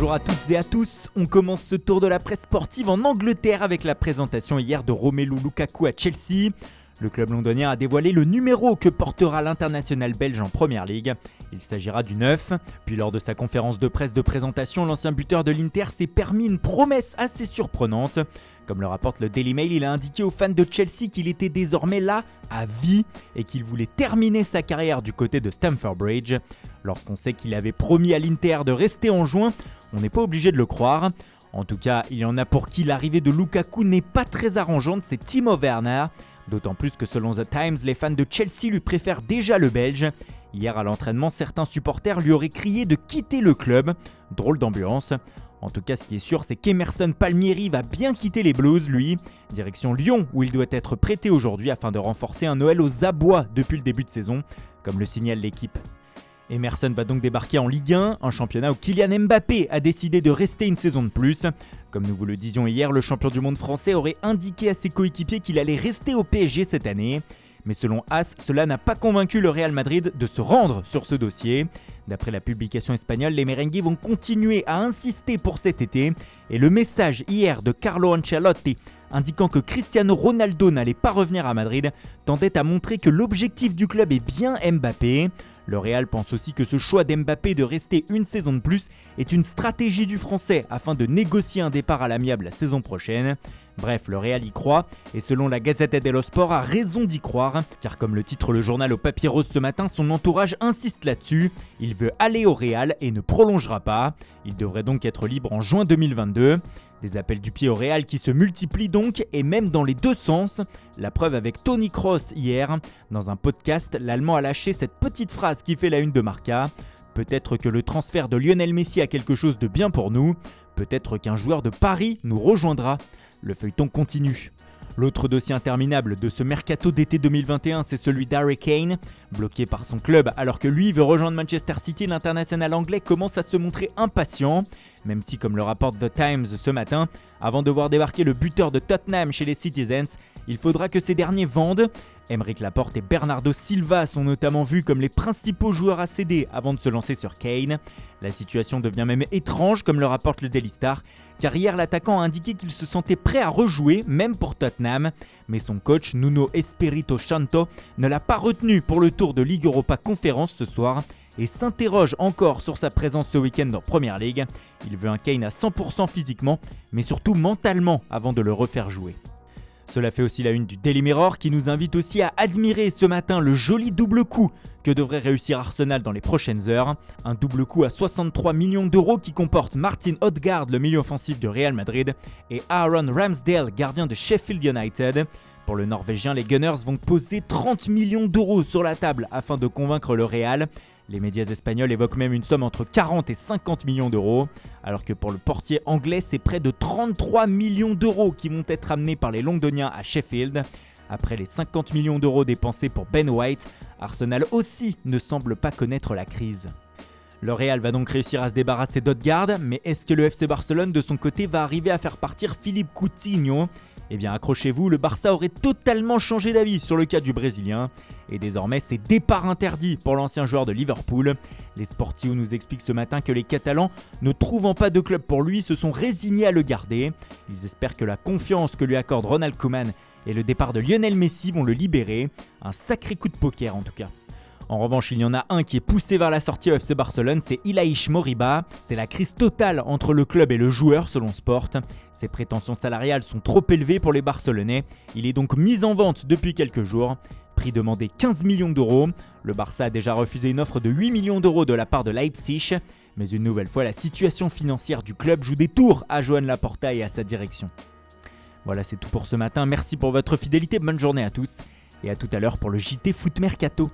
Bonjour à toutes et à tous, on commence ce tour de la presse sportive en Angleterre avec la présentation hier de Romelu Lukaku à Chelsea. Le club londonien a dévoilé le numéro que portera l'international belge en Première Ligue. Il s'agira du 9. Puis lors de sa conférence de presse de présentation, l'ancien buteur de l'Inter s'est permis une promesse assez surprenante. Comme le rapporte le Daily Mail, il a indiqué aux fans de Chelsea qu'il était désormais là à vie et qu'il voulait terminer sa carrière du côté de Stamford Bridge. Lorsqu'on sait qu'il avait promis à l'Inter de rester en juin, on n'est pas obligé de le croire. En tout cas, il y en a pour qui l'arrivée de Lukaku n'est pas très arrangeante, c'est Timo Werner. D'autant plus que selon The Times, les fans de Chelsea lui préfèrent déjà le Belge. Hier à l'entraînement, certains supporters lui auraient crié de quitter le club. Drôle d'ambiance. En tout cas, ce qui est sûr, c'est qu'Emerson Palmieri va bien quitter les Blues, lui. Direction Lyon, où il doit être prêté aujourd'hui afin de renforcer un Noël aux abois depuis le début de saison, comme le signale l'équipe. Emerson va donc débarquer en Ligue 1, un championnat où Kylian Mbappé a décidé de rester une saison de plus. Comme nous vous le disions hier, le champion du monde français aurait indiqué à ses coéquipiers qu'il allait rester au PSG cette année. Mais selon AS, cela n'a pas convaincu le Real Madrid de se rendre sur ce dossier. D'après la publication espagnole, les merengues vont continuer à insister pour cet été. Et le message hier de Carlo Ancelotti indiquant que Cristiano Ronaldo n'allait pas revenir à Madrid tendait à montrer que l'objectif du club est bien Mbappé. Le Real pense aussi que ce choix d'Mbappé de rester une saison de plus est une stratégie du Français afin de négocier un départ à l'amiable la saison prochaine. Bref, le Real y croit et selon la Gazzetta dello Sport a raison d'y croire car comme le titre le journal au papier rose ce matin, son entourage insiste là-dessus. Il veut aller au Real et ne prolongera pas. Il devrait donc être libre en juin 2022. Des appels du pied au Real qui se multiplient donc et même dans les deux sens. La preuve avec Tony Kroos hier. Dans un podcast, l'Allemand a lâché cette petite phrase qui fait la une de Marca. Peut-être que le transfert de Lionel Messi a quelque chose de bien pour nous. Peut-être qu'un joueur de Paris nous rejoindra. Le feuilleton continue. L'autre dossier interminable de ce mercato d'été 2021, c'est celui d'Harry Kane. Bloqué par son club alors que lui veut rejoindre Manchester City, l'international anglais commence à se montrer impatient. Même si, comme le rapporte The Times ce matin, avant de voir débarquer le buteur de Tottenham chez les Citizens, il faudra que ces derniers vendent. Aymeric Laporte et Bernardo Silva sont notamment vus comme les principaux joueurs à céder avant de se lancer sur Kane. La situation devient même étrange comme le rapporte le Daily Star, car hier l'attaquant a indiqué qu'il se sentait prêt à rejouer, même pour Tottenham. Mais son coach Nuno Espirito Santo ne l'a pas retenu pour le tour de Ligue Europa Conférence ce soir et s'interroge encore sur sa présence ce week-end en Première Ligue. Il veut un Kane à 100% physiquement, mais surtout mentalement avant de le refaire jouer. Cela fait aussi la une du Daily Mirror qui nous invite aussi à admirer ce matin le joli double coup que devrait réussir Arsenal dans les prochaines heures. Un double coup à 63 millions d'euros qui comporte Martin Odegaard, le milieu offensif de Real Madrid, et Aaron Ramsdale, gardien de Sheffield United. Pour le Norvégien, les Gunners vont poser 30 millions d'euros sur la table afin de convaincre le Real. Les médias espagnols évoquent même une somme entre 40 et 50 millions d'euros, alors que pour le portier anglais, c'est près de 33 millions d'euros qui vont être amenés par les Londoniens à Sheffield. Après les 50 millions d'euros dépensés pour Ben White, Arsenal aussi ne semble pas connaître la crise. Le Real va donc réussir à se débarrasser d'Odegaard, mais est-ce que le FC Barcelone de son côté va arriver à faire partir Philippe Coutinho ? Eh bien accrochez-vous, le Barça aurait totalement changé d'avis sur le cas du Brésilien. Et désormais c'est départ interdit pour l'ancien joueur de Liverpool. Les Sportivo nous expliquent ce matin que les Catalans, ne trouvant pas de club pour lui, se sont résignés à le garder. Ils espèrent que la confiance que lui accorde Ronald Koeman et le départ de Lionel Messi vont le libérer. Un sacré coup de poker en tout cas. En revanche, il y en a un qui est poussé vers la sortie au FC Barcelone, c'est Ilaix Moriba. C'est la crise totale entre le club et le joueur selon Sport. Ses prétentions salariales sont trop élevées pour les Barcelonais. Il est donc mis en vente depuis quelques jours. Prix demandé 15 millions d'euros. Le Barça a déjà refusé une offre de 8 millions d'euros de la part de Leipzig. Mais une nouvelle fois, la situation financière du club joue des tours à Joan Laporta et à sa direction. Voilà, c'est tout pour ce matin. Merci pour votre fidélité. Bonne journée à tous. Et à tout à l'heure pour le JT Foot Mercato.